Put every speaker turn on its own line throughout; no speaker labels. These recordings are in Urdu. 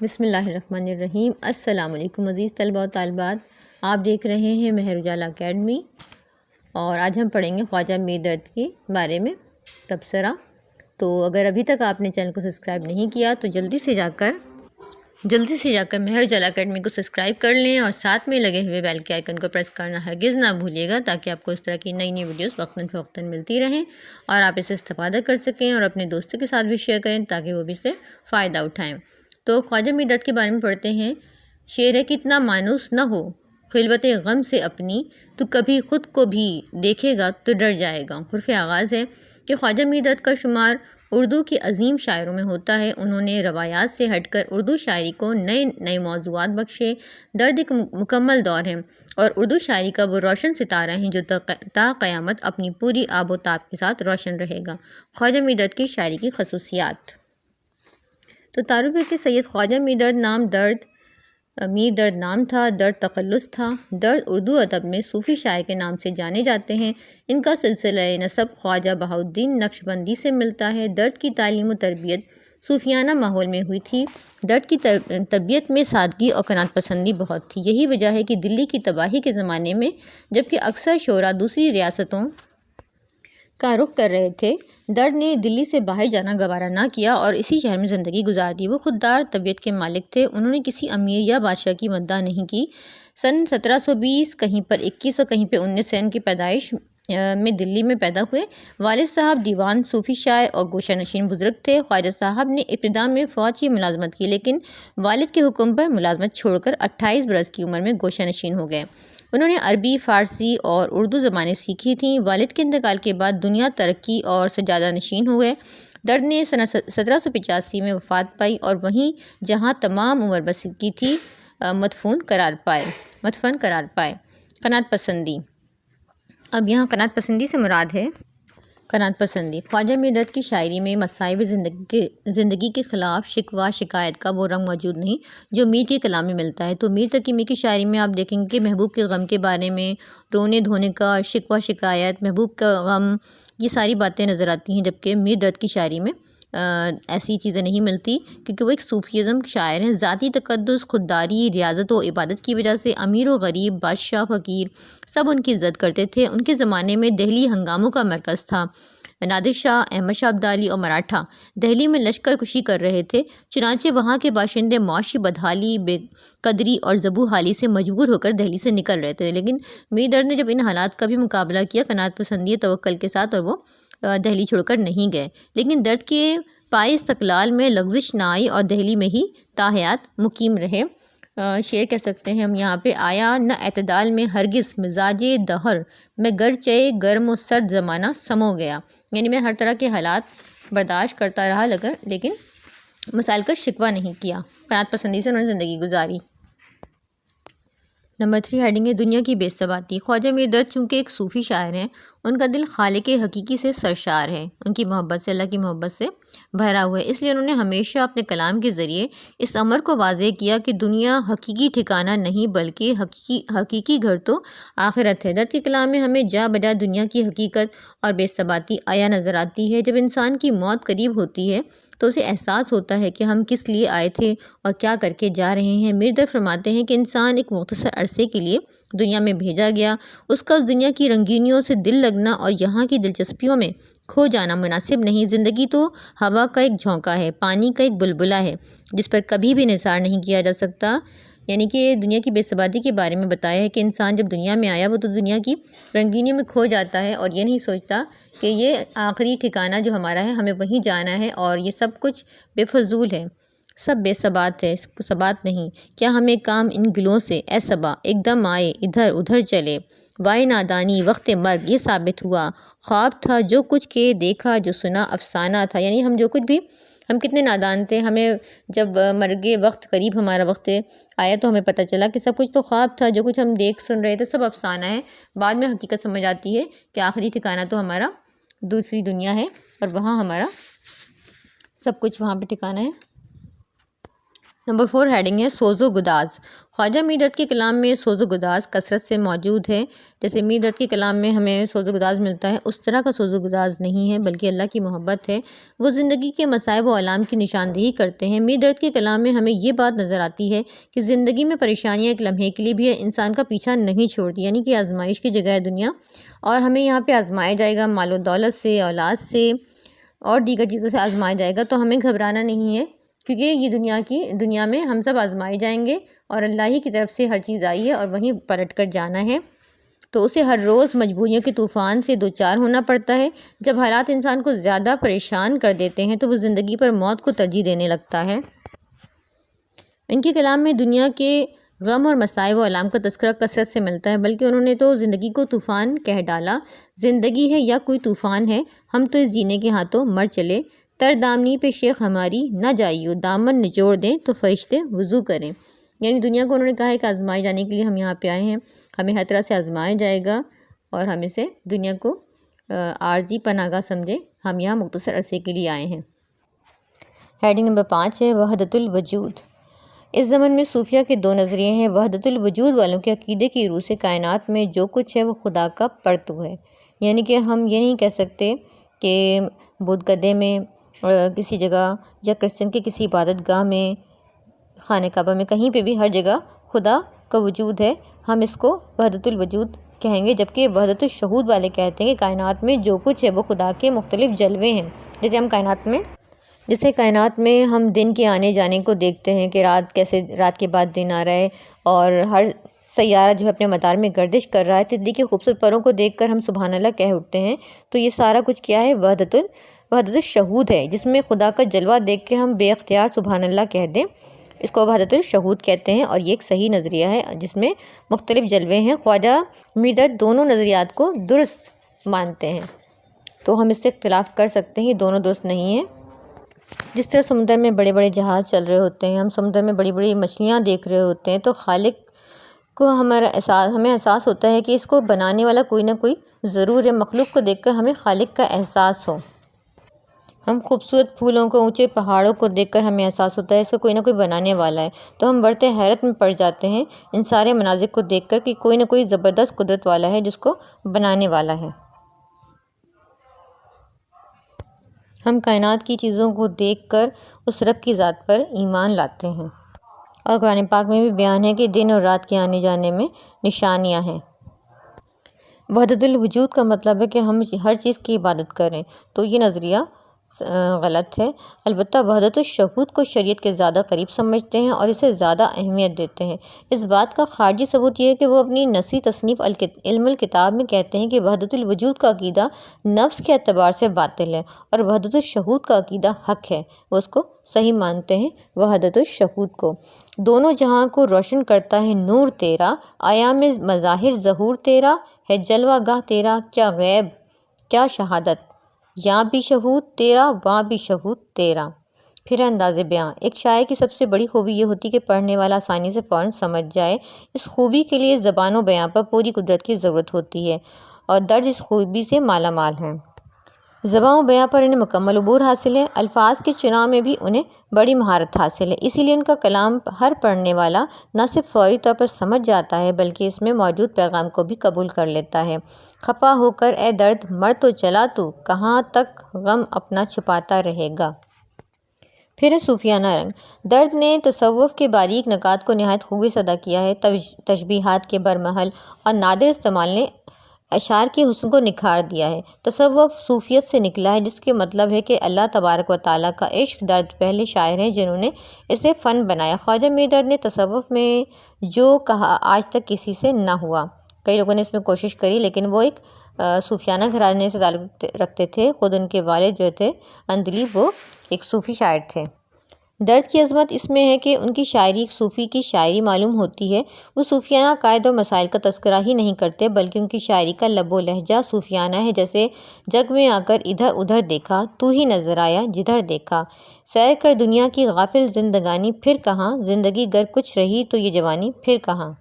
بسم اللہ الرحمن الرحیم۔ السلام علیکم عزیز طلباء و طالبات، آپ دیکھ رہے ہیں مہر اجالا اکیڈمی اور آج ہم پڑھیں گے خواجہ میر درد کے بارے میں تبصرہ۔ تو اگر ابھی تک آپ نے چینل کو سبسکرائب نہیں کیا تو جلدی سے جا کر مہر اجالا اکیڈمی کو سبسکرائب کر لیں اور ساتھ میں لگے ہوئے بیل کے آئیکن کو پریس کرنا ہرگز نہ بھولیے گا، تاکہ آپ کو اس طرح کی نئی ویڈیوز وقتاً فوقتاً ملتی رہیں اور آپ اسے استفادہ کر سکیں اور اپنے دوستوں کے ساتھ بھی شیئر کریں تاکہ وہ بھی اس سے فائدہ اٹھائیں۔ تو خواجہ میر درد کے بارے میں پڑھتے ہیں۔ شعر ہے کتنا مانوس نہ ہو خلوت غم سے اپنی، تو کبھی خود کو بھی دیکھے گا تو ڈر جائے گا۔ حرف آغاز ہے کہ خواجہ میر درد کا شمار اردو کے عظیم شاعروں میں ہوتا ہے۔ انہوں نے روایات سے ہٹ کر اردو شاعری کو نئے موضوعات بخشے۔ درد ایک مکمل دور ہے اور اردو شاعری کا وہ روشن ستارہ ہیں جو تا قیامت اپنی پوری آب و تاب کے ساتھ روشن رہے گا۔ خواجہ میر درد کی شاعری کی خصوصیات۔ تو تعارف ہے کہ سید خواجہ میر درد نام تھا، درد تخلص تھا۔ درد اردو ادب میں صوفی شاعر کے نام سے جانے جاتے ہیں۔ ان کا سلسلہ نسب خواجہ بہاؤالدین نقشبندی سے ملتا ہے۔ درد کی تعلیم و تربیت صوفیانہ ماحول میں ہوئی تھی۔ درد کی طبیعت میں سادگی اور قناعت پسندی بہت تھی۔ یہی وجہ ہے کہ دلی کی تباہی کے زمانے میں جبکہ اکثر شعراء دوسری ریاستوں کا رخ کر رہے تھے، درد نے دلی سے باہر جانا گوارا نہ کیا اور اسی شہر میں زندگی گزار دی۔ وہ خوددار طبیعت کے مالک تھے۔ انہوں نے کسی امیر یا بادشاہ کی مداح نہیں کی۔ سن 1720 کہیں پر 21 اور کہیں پہ 19 سے ان کی پیدائش میں دلی میں پیدا ہوئے۔ والد صاحب دیوان صوفی شاعر اور گوشہ نشین بزرگ تھے۔ خواجہ صاحب نے ابتدا میں فوج کی ملازمت کی، لیکن والد کے حکم پر ملازمت چھوڑ کر 28 برس کی عمر میں گوشہ نشین ہو گئے۔ انہوں نے عربی، فارسی اور اردو زبانیں سیکھی تھیں۔ والد کے انتقال کے بعد دنیا ترقی اور سجادہ نشین ہوئے۔ درد نے سنہ 1785 میں وفات پائی اور وہیں جہاں تمام عمر بسر کی تھی مدفون قرار پائے۔ قناعت پسندی۔ اب یہاں قناعت پسندی سے مراد ہے قناعت پسندی۔ خواجہ میر درد کی شاعری میں مصائب زندگی کے خلاف شکوہ شکایت کا وہ رنگ موجود نہیں جو میر کے کلام میں ملتا ہے۔ تو میر تقی میر کی شاعری میں آپ دیکھیں گے کہ محبوب کے غم کے بارے میں، رونے دھونے کا، شکوہ شکایت، محبوب کا غم، یہ ساری باتیں نظر آتی ہیں، جبکہ میر درد کی شاعری میں ایسی چیزیں نہیں ملتی، کیونکہ وہ ایک صوفیزم شاعر ہیں۔ ذاتی تقدس، خودداری، ریاضت و عبادت کی وجہ سے امیر و غریب، بادشاہ، فقیر سب ان کی عزت کرتے تھے۔ ان کے زمانے میں دہلی ہنگاموں کا مرکز تھا۔ نادر شاہ، احمد شاہ ابدالی اور مراٹھا دہلی میں لشکر کشی کر رہے تھے، چنانچہ وہاں کے باشندے معاشی بدحالی، بے قدری اور زبوں حالی سے مجبور ہو کر دہلی سے نکل رہے تھے، لیکن میر درد نے جب ان حالات کا بھی مقابلہ کیا قناعت پسندی توکل کے ساتھ، اور وہ دہلی چھوڑ کر نہیں گئے، لیکن درد کے پائے استقلال میں لغزش نہ آئی اور دہلی میں ہی تاحیات مقیم رہے۔ شعر کہہ سکتے ہیں ہم یہاں پہ، آیا نہ اعتدال میں ہرگز مزاج دہر میں، گرچہ گرم و سرد زمانہ سمو گیا۔ یعنی میں ہر طرح کے حالات برداشت کرتا رہا لیکن مسائل کا شکوہ نہیں کیا۔ قناعت پسندی سے انہوں نے زندگی گزاری۔ نمبر 3 ہیڈنگ ہے دنیا کی بے ثباتی۔ خواجہ میر درد چونکہ ایک صوفی شاعر ہیں، ان کا دل خالق حقیقی سے سرشار ہے، ان کی محبت سے، اللہ کی محبت سے بھرا ہوا ہے، اس لیے انہوں نے ہمیشہ اپنے کلام کے ذریعے اس امر کو واضح کیا کہ دنیا حقیقی ٹھکانہ نہیں بلکہ حقیقی گھر تو آخرت ہے۔ درد کے کلام میں ہمیں جا بجا دنیا کی حقیقت اور بے ثباتی آیا نظر آتی ہے۔ جب انسان کی موت قریب ہوتی ہے تو اسے احساس ہوتا ہے کہ ہم کس لیے آئے تھے اور کیا کر کے جا رہے ہیں۔ میر درد فرماتے ہیں کہ انسان ایک مختصر عرصے کے لیے دنیا میں بھیجا گیا، اس کا اس دنیا کی رنگینیوں سے دل لگنا اور یہاں کی دلچسپیوں میں کھو جانا مناسب نہیں۔ زندگی تو ہوا کا ایک جھونکا ہے، پانی کا ایک بلبلہ ہے جس پر کبھی بھی نثار نہیں کیا جا سکتا۔ یعنی کہ دنیا کی بے ثباتی کے بارے میں بتایا ہے کہ انسان جب دنیا میں آیا وہ تو دنیا کی رنگینیوں میں کھو جاتا ہے اور یہ نہیں سوچتا کہ یہ آخری ٹھکانہ جو ہمارا ہے ہمیں وہیں جانا ہے اور یہ سب کچھ بے فضول ہے، سب بے ثبات ہے، اس کو ثبات نہیں۔ کیا ہمیں کام ان گلوں سے اے صبا، ایک دم آئے ادھر ادھر چلے، وائے نادانی وقت مرگ یہ ثابت ہوا، خواب تھا جو کچھ کے دیکھا جو سنا افسانہ تھا۔ یعنی ہم کتنے نادان تھے، ہمیں جب مرگ وقت قریب ہمارا وقت آیا تو ہمیں پتہ چلا کہ سب کچھ تو خواب تھا، جو کچھ ہم دیکھ سن رہے تھے سب افسانہ ہے۔ بعد میں حقیقت سمجھ آتی ہے کہ آخری ٹھکانہ تو ہمارا دوسری دنیا ہے اور وہاں ہمارا سب کچھ وہاں پہ ٹھکانہ ہے۔ نمبر 4 ہیڈنگ ہے سوز و گداز۔ خواجہ میر درد کے کلام میں سوز و گداز کثرت سے موجود ہے۔ جیسے میر درد کے کلام میں ہمیں سوز و گداز ملتا ہے، اس طرح کا سوز و گداز نہیں ہے، بلکہ اللہ کی محبت ہے۔ وہ زندگی کے مصائب و آلام کی نشاندہی کرتے ہیں۔ میر درد کے کلام میں ہمیں یہ بات نظر آتی ہے کہ زندگی میں پریشانیاں ایک لمحے کے لیے بھی انسان کا پیچھا نہیں چھوڑتی، یعنی کہ آزمائش کی جگہ ہے دنیا، اور ہمیں یہاں پہ آزمایا جائے گا، مال و دولت سے، اولاد سے اور دیگر چیزوں سے آزمایا جائے گا، تو ہمیں گھبرانا نہیں ہے، کیونکہ یہ دنیا میں ہم سب آزمائے جائیں گے، اور اللہ ہی کی طرف سے ہر چیز آئی ہے اور وہیں پلٹ کر جانا ہے۔ تو اسے ہر روز مجبوریوں کے طوفان سے دوچار ہونا پڑتا ہے۔ جب حالات انسان کو زیادہ پریشان کر دیتے ہیں تو وہ زندگی پر موت کو ترجیح دینے لگتا ہے۔ ان کے کلام میں دنیا کے غم اور مصائب و آلام کا تذکرہ کثرت سے ملتا ہے، بلکہ انہوں نے تو زندگی کو طوفان کہہ ڈالا۔ زندگی ہے یا کوئی طوفان ہے، ہم تو اس جینے کے ہاتھوں مر چلے، تر دامنی پہ شیخ ہماری نہ جائیو، دامن نچوڑ دیں تو فرشتے وضو کریں۔ یعنی دنیا کو انہوں نے کہا ہے کہ آزمائے جانے کے لیے ہم یہاں پہ آئے ہیں، ہمیں ہر طرح سے آزمایا جائے گا، اور ہم اسے دنیا کو عارضی پناہ گاہ سمجھے، ہم یہاں مختصر عرصے کے لیے آئے ہیں۔ ہیڈنگ نمبر 5 ہے وحدت الوجود۔ اس زمن میں صوفیہ کے دو نظریے ہیں۔ وحدت الوجود والوں کے عقیدے کی روح سے کائنات میں جو کچھ ہے وہ خدا کا پرتو ہے، یعنی کہ ہم یہ نہیں کہہ سکتے کہ بدھ گدے میں کسی جگہ یا کرسچن کے کسی عبادت گاہ میں، خانہ کعبہ میں، کہیں پہ بھی ہر جگہ خدا کا وجود ہے، ہم اس کو وحدت الوجود کہیں گے، جبکہ وحدت الشہود والے کہتے ہیں کہ کائنات میں جو کچھ ہے وہ خدا کے مختلف جلوے ہیں۔ جیسے کائنات میں ہم دن کے آنے جانے کو دیکھتے ہیں کہ رات کے بعد دن آ رہا ہے، اور ہر سیارہ جو ہے اپنے مدار میں گردش کر رہا ہے، تتلی کے خوبصورت پروں کو دیکھ کر ہم سبحان اللہ کہہ اٹھتے ہیں، تو یہ سارا کچھ کیا ہے؟ وحدت الشہود ہے، جس میں خدا کا جلوہ دیکھ کے ہم بے اختیار سبحان اللہ کہہ دیں، اس کو وحدت الشہود کہتے ہیں، اور یہ ایک صحیح نظریہ ہے جس میں مختلف جلوے ہیں۔ خواجہ میر درد دونوں نظریات کو درست مانتے ہیں، تو ہم اس سے اختلاف کر سکتے ہیں، یہ دونوں درست نہیں ہیں۔ جس طرح سمندر میں بڑے بڑے جہاز چل رہے ہوتے ہیں، ہم سمندر میں بڑی بڑی مچھلیاں دیکھ رہے ہوتے ہیں، تو خالق کو ہمیں احساس ہوتا ہے کہ اس کو بنانے والا کوئی نہ کوئی ضرور ہے۔ مخلوق کو دیکھ کر ہمیں خالق کا احساس ہو، ہم خوبصورت پھولوں کو، اونچے پہاڑوں کو دیکھ کر ہمیں احساس ہوتا ہے اس کو کوئی نہ کوئی بنانے والا ہے، تو ہم بڑھتے حیرت میں پڑ جاتے ہیں ان سارے مناظر کو دیکھ کر کہ کوئی نہ کوئی زبردست قدرت والا ہے جس کو بنانے والا ہے۔ ہم کائنات کی چیزوں کو دیکھ کر اس رب کی ذات پر ایمان لاتے ہیں، اور قرآن پاک میں بھی بیان ہے کہ دن اور رات کے آنے جانے میں نشانیاں ہیں۔ وحدت الوجود کا مطلب ہے کہ ہم ہر چیز کی عبادت کریں، تو یہ نظریہ غلط ہے۔ البتہ وحدت الشہود کو شریعت کے زیادہ قریب سمجھتے ہیں اور اسے زیادہ اہمیت دیتے ہیں۔ اس بات کا خارجی ثبوت یہ ہے کہ وہ اپنی نثری تصنیف علم الکتاب میں کہتے ہیں کہ وحدت الوجود کا عقیدہ نفس کے اعتبار سے باطل ہے، اور وحدت الشہود کا عقیدہ حق ہے، وہ اس کو صحیح مانتے ہیں۔ وحدت الشہود کو دونوں جہاں کو روشن کرتا ہے نور تیرا، آیا میں مظاہر ظہور تیرا، ہے جلوہ گاہ تیرا، کیا غیب کیا شہادت، یہاں بھی شہود تیرا وہاں بھی شہود تیرا۔ پھر ہے انداز بیاں۔ ایک شاعر کی سب سے بڑی خوبی یہ ہوتی ہے کہ پڑھنے والا آسانی سے فوراً سمجھ جائے۔ اس خوبی کے لیے زبان و بیاں پر پوری قدرت کی ضرورت ہوتی ہے، اور درد اس خوبی سے مالا مال ہیں۔ زبان و بیاں پر انہیں مکمل عبور حاصل ہے، الفاظ کے چناؤ میں بھی انہیں بڑی مہارت حاصل ہے، اسی لیے ان کا کلام ہر پڑھنے والا نہ صرف فوری طور پر سمجھ جاتا ہے بلکہ اس میں موجود پیغام کو بھی قبول کر لیتا ہے۔ خفا ہو کر اے درد مر تو چلا تو، کہاں تک غم اپنا چھپاتا رہے گا۔ پھر ہے صوفیانہ رنگ۔ درد نے تصوف کے باریک نکات کو نہایت خوبی سے ادا کیا ہے۔ تشبیہات کے برمحل اور نادر استعمال نے اشعار کے حسن کو نکھار دیا ہے۔ تصوف صوفیت سے نکلا ہے، جس کے مطلب ہے کہ اللہ تبارک و تعالیٰ کا عشق۔ درد پہلے شاعر ہیں جنہوں نے اسے فن بنایا۔ خواجہ میر درد نے تصوف میں جو کہا آج تک کسی سے نہ ہوا۔ کئی لوگوں نے اس میں کوشش کری، لیکن وہ ایک صوفیانہ گھرانے سے تعلق رکھتے تھے، خود ان کے والد جو تھے اندلیب وہ ایک صوفی شاعر تھے۔ درد کی عظمت اس میں ہے کہ ان کی شاعری ایک صوفی کی شاعری معلوم ہوتی ہے۔ وہ صوفیانہ عقائد اور مسائل کا تذکرہ ہی نہیں کرتے بلکہ ان کی شاعری کا لب و لہجہ صوفیانہ ہے، جیسے جگ میں آ کر ادھر ادھر دیکھا، تو ہی نظر آیا جدھر دیکھا، سیر کر دنیا کی غافل زندگانی، پھر کہاں زندگی گر کچھ رہی تو یہ جوانی، پھر کہاں۔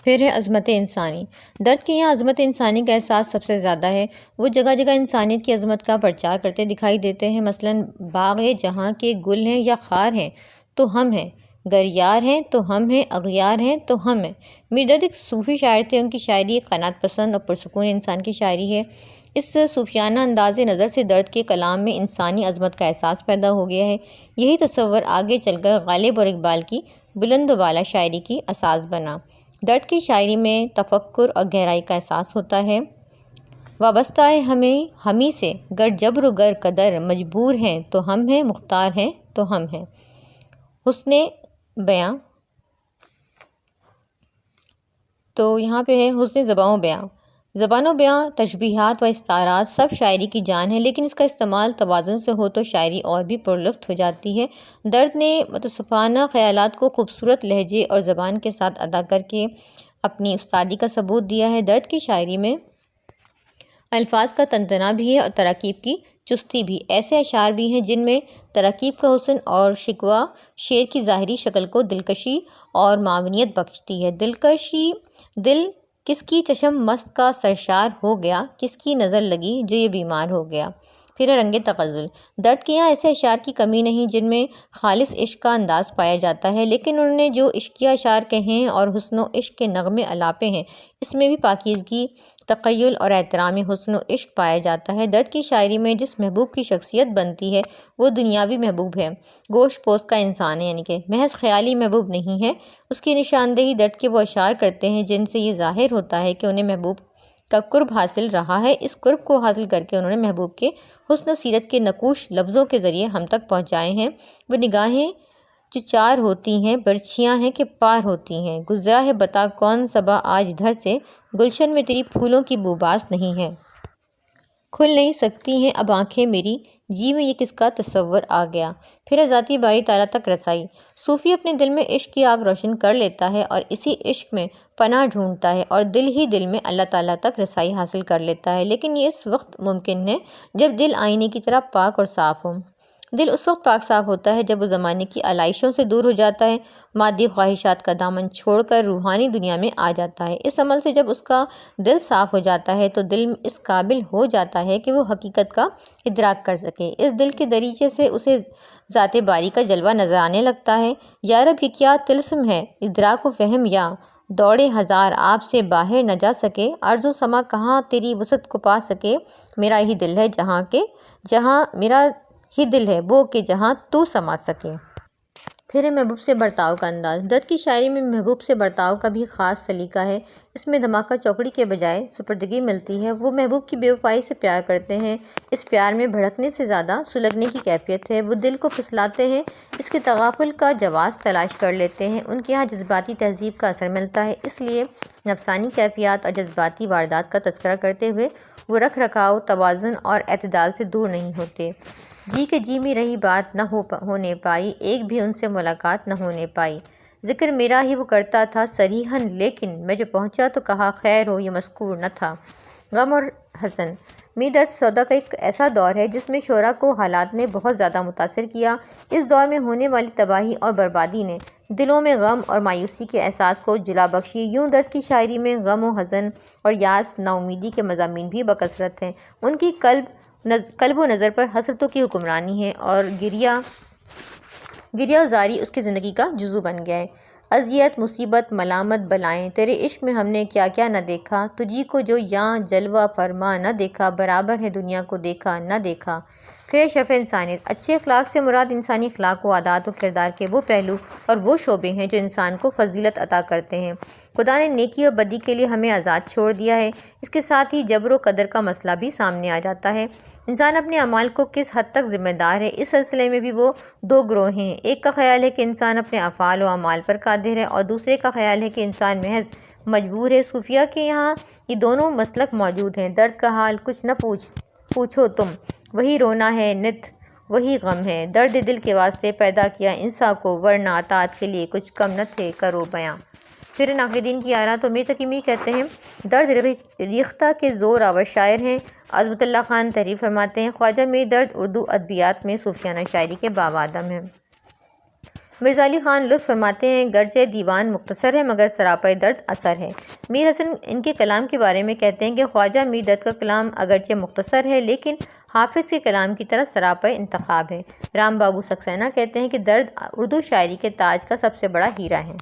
پھر ہے عظمت انسانی۔ درد کے یہاں عظمت انسانی کا احساس سب سے زیادہ ہے۔ وہ جگہ جگہ انسانیت کی عظمت کا پرچار کرتے دکھائی دیتے ہیں۔ مثلاً باغ جہاں کے گل ہیں یا خار ہیں تو ہم ہیں، گر یار ہیں تو ہم ہیں، اغیار ہیں تو ہم ہیں۔ میر درد ایک صوفی شاعر تھے۔ ان کی شاعری ایک قناعت پسند اور پرسکون انسان کی شاعری ہے۔ اس صوفیانہ انداز نظر سے درد کے کلام میں انسانی عظمت کا احساس پیدا ہو گیا ہے۔ یہی تصور آگے چل کر غالب اور اقبال کی بلند و بالا شاعری کی اساس بنا۔ درد کی شاعری میں تفکر اور گہرائی کا احساس ہوتا ہے۔ وابستہ ہے ہمیں سے گر جبر و گر قدر، مجبور ہیں تو ہم ہیں، مختار ہیں تو ہم ہیں۔ حسن بیاں، تو یہاں پہ ہے حسن زبان و بیاں۔ زبان و بیاں، تشبیہات و استعارات سب شاعری کی جان ہے، لیکن اس کا استعمال توازن سے ہو تو شاعری اور بھی پرلطف ہو جاتی ہے۔ درد نے متصوفانہ خیالات کو خوبصورت لہجے اور زبان کے ساتھ ادا کر کے اپنی استادی کا ثبوت دیا ہے۔ درد کی شاعری میں الفاظ کا تنتنا بھی ہے اور تراکیب کی چستی بھی۔ ایسے اشعار بھی ہیں جن میں تراکیب کا حسن اور شکوہ شعر کی ظاہری شکل کو دلکشی اور معاونیت بخشتی ہے۔ دلکشی، دل کس کی چشم مست کا سرشار ہو گیا، کس کی نظر لگی جو یہ بیمار ہو گیا۔ پھر رنگ تغزل۔ درد کے یہاں ایسے اشعار کی کمی نہیں جن میں خالص عشق کا انداز پایا جاتا ہے، لیکن انہوں نے جو عشقیہ اشعار کہے ہیں اور حسن و عشق کے نغمے الاپے ہیں، اس میں بھی پاکیزگی، تخیل اور احترام حسن و عشق پایا جاتا ہے۔ درد کی شاعری میں جس محبوب کی شخصیت بنتی ہے وہ دنیاوی محبوب ہے، گوشت پوست کا انسان ہے، یعنی کہ محض خیالی محبوب نہیں ہے۔ اس کی نشاندہی درد کے وہ اشعار کرتے ہیں جن سے یہ ظاہر ہوتا ہے کہ انہیں محبوب کا قرب حاصل رہا ہے۔ اس قرب کو حاصل کر کے انہوں نے محبوب کے حسن و سیرت کے نقوش لفظوں کے ذریعے ہم تک پہنچائے ہیں۔ وہ نگاہیں جو چار ہوتی ہیں، برچھیاں ہیں کہ پار ہوتی ہیں، گزرا ہے بتا کون صبا آج ادھر سے، گلشن میں تیری پھولوں کی بوباس نہیں ہے، کھل نہیں سکتی ہیں اب آنکھیں میری، جی میں یہ کس کا تصور آ گیا۔ پھر ذاتی باری تعالیٰ تک رسائی۔ صوفی اپنے دل میں عشق کی آگ روشن کر لیتا ہے اور اسی عشق میں پناہ ڈھونڈتا ہے اور دل ہی دل میں اللہ تعالیٰ تک رسائی حاصل کر لیتا ہے، لیکن یہ اس وقت ممکن ہے جب دل آئینے کی طرح پاک اور صاف ہو۔ دل اس وقت پاک صاف ہوتا ہے جب وہ زمانے کی علائشوں سے دور ہو جاتا ہے، مادی خواہشات کا دامن چھوڑ کر روحانی دنیا میں آ جاتا ہے۔ اس عمل سے جب اس کا دل صاف ہو جاتا ہے تو دل اس قابل ہو جاتا ہے کہ وہ حقیقت کا ادراک کر سکے۔ اس دل کے دریچے سے اسے ذات باری کا جلوہ نظر آنے لگتا ہے۔ یا رب یہ کیا طلسم ہے، ادراک و فہم یا دوڑے ہزار آپ سے باہر نہ جا سکے، ارض و سما کہاں تیری وسعت کو پا سکے، میرا ہی دل ہے جہاں میرا ہی دل ہے وہ کہ جہاں تو سما سکے۔ پھر ہے محبوب سے برتاؤ کا انداز۔ درد کی شاعری میں محبوب سے برتاؤ کا بھی خاص سلیقہ ہے۔ اس میں دھماکہ چوکڑی کے بجائے سپردگی ملتی ہے۔ وہ محبوب کی بے وفائی سے پیار کرتے ہیں۔ اس پیار میں بھڑکنے سے زیادہ سلگنے کی کیفیت ہے۔ وہ دل کو پھسلاتے ہیں، اس کے تغافل کا جواز تلاش کر لیتے ہیں۔ ان کے ہاں جذباتی تہذیب کا اثر ملتا ہے، اس لیے نفسانی کیفیات اور جذباتی واردات کا تذکرہ کرتے ہوئے وہ رکھ رکھاؤ، توازن اور اعتدال سے دور نہیں ہوتے۔ جی کے جی میں رہی بات نہ ہونے پائی، ایک بھی ان سے ملاقات نہ ہونے پائی، ذکر میرا ہی وہ کرتا تھا صریحاً، لیکن میں جو پہنچا تو کہا خیر ہو یہ مذکور نہ تھا۔ غم اور حزن۔ میر درد سودا کا ایک ایسا دور ہے جس میں شعراء کو حالات نے بہت زیادہ متاثر کیا۔ اس دور میں ہونے والی تباہی اور بربادی نے دلوں میں غم اور مایوسی کے احساس کو جلا بخشی۔ یوں درد کی شاعری میں غم و حزن اور یاس، نا امیدی کے مضامین بھی بکثرت ہیں۔ ان کی قلب و نظر پر حسرتوں کی حکمرانی ہے اور گریہ و زاری اس کی زندگی کا جزو بن گیا ہے۔ اذیت، مصیبت، ملامت، بلائیں، تیرے عشق میں ہم نے کیا کیا نہ دیکھا، تجھی کو جو یاں جلوہ فرما نہ دیکھا، برابر ہے دنیا کو دیکھا نہ دیکھا۔ پھر شرف انسانیت۔ اچھے اخلاق سے مراد انسانی اخلاق و عادات و کردار کے وہ پہلو اور وہ شعبے ہیں جو انسان کو فضیلت عطا کرتے ہیں۔ خدا نے نیکی اور بدی کے لیے ہمیں آزاد چھوڑ دیا ہے۔ اس کے ساتھ ہی جبر و قدر کا مسئلہ بھی سامنے آ جاتا ہے۔ انسان اپنے اعمال کو کس حد تک ذمہ دار ہے، اس سلسلے میں بھی وہ دو گروہ ہیں۔ ایک کا خیال ہے کہ انسان اپنے افعال و اعمال پر قادر ہے اور دوسرے کا خیال ہے کہ انسان محض مجبور ہے۔ صوفیہ کے یہاں یہ دونوں مسلک موجود ہیں۔ درد کا حال کچھ نہ پوچھو تم، وہی رونا ہے نت وہی غم ہے، درد دل کے واسطے پیدا کیا انسان کو، ورنہ اطاعت کے لیے کچھ کم نہ تھے کرو بیاں۔ پھر ناقدین کی آراء۔ تو میر تقی میر کہتے ہیں درد ریختہ کے زور آور شاعر ہیں۔ عظمت اللہ خان تحریر فرماتے ہیں خواجہ میر درد اردو ادبیات میں صوفیانہ شاعری کے باوادم ہیں۔ مرزا علی خان لطف فرماتے ہیں گرچہ دیوان مختصر ہے مگر سراپے درد اثر ہے۔ میر حسن ان کے کلام کے بارے میں کہتے ہیں کہ خواجہ میر درد کا کلام اگرچہ مختصر ہے لیکن حافظ کے کلام کی طرح سراپا انتخاب ہے۔ رام بابو سکسینہ کہتے ہیں کہ درد اردو شاعری کے تاج کا سب سے بڑا ہیرا ہے۔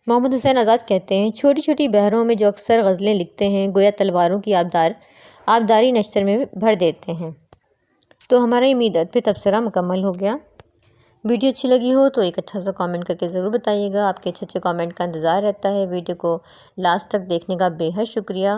محمد حسین آزاد کہتے ہیں چھوٹی چھوٹی بہروں میں جو اکثر غزلیں لکھتے ہیں گویا تلواروں کی آبداری نشتر میں بھر دیتے ہیں۔ تو ہمارا یہ مید پہ تبصرہ مکمل ہو گیا۔ ویڈیو اچھی لگی ہو تو ایک اچھا سا کامنٹ کر کے ضرور بتائیے گا۔ آپ کے اچھے کامنٹ کا انتظار رہتا ہے۔ ویڈیو کو لاسٹ تک دیکھنے کا بے حد شکریہ۔